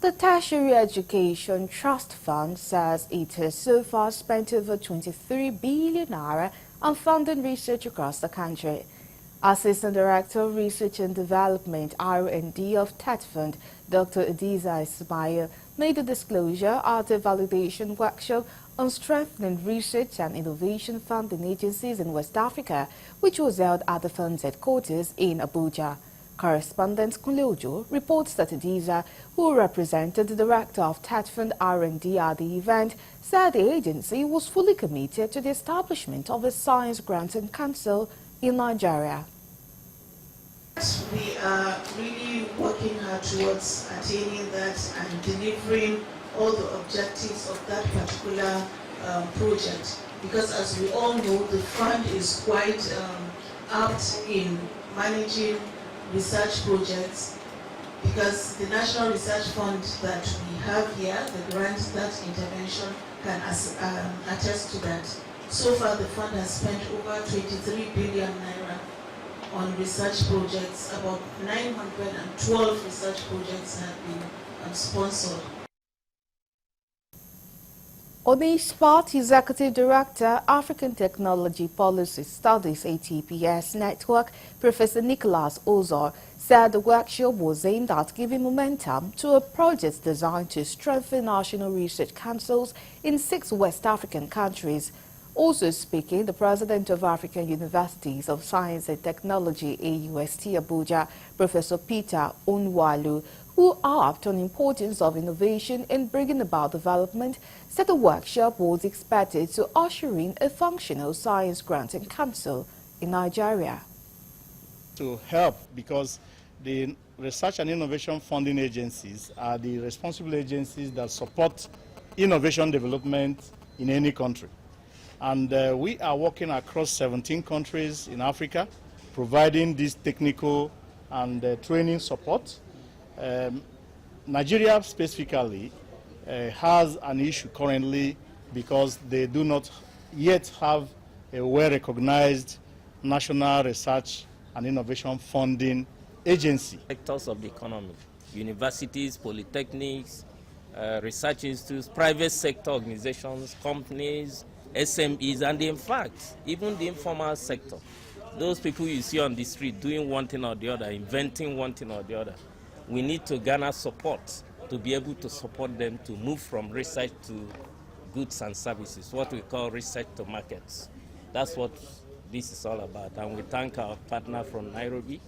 The Tertiary Education Trust Fund says it has so far spent over 23 billion naira on funding research across the country. Assistant Director of Research and Development R&D of Tetfund, Dr. Adiza Ismail, made the disclosure at a validation workshop on strengthening research and innovation funding agencies in West Africa, which was held at the fund's headquarters in Abuja. Correspondent Kuleojo reports that Adiza, who represented the director of Tetfund R&D at the event, said the agency was fully committed to the establishment of a science granting council in Nigeria. We are really working hard towards attaining that and delivering all the objectives of that particular project, because as we all know, the fund is quite apt in managing research projects, because the National Research Fund that we have here, the grant, that intervention can attest to that. So far the fund has spent over 23 billion naira on research projects. About 912 research projects have been sponsored. On his part, Executive Director, African Technology Policy Studies ATPS Network, Professor Nicholas Ozor, said the workshop was aimed at giving momentum to a project designed to strengthen national research councils in 6 West African countries. Also speaking, the President of African Universities of Science and Technology, AUST Abuja, Professor Peter Onwalu, who harped on the importance of innovation in bringing about development, said the workshop was expected to usher in a functional science granting council in Nigeria. To help, because the research and innovation funding agencies are the responsible agencies that support innovation development in any country. And we are working across 17 countries in Africa, providing this technical and training support. Nigeria specifically has an issue currently because they do not yet have a well-recognized national research and innovation funding agency. Sectors of the economy, universities, polytechnics, research institutes, private sector organizations, companies, SMEs, and in fact, even the informal sector. Those people you see on the street doing one thing or the other, inventing one thing or the other. We need to garner support to be able to support them to move from research to goods and services, what we call research to markets. That's what this is all about. And we thank our partner from Nairobi,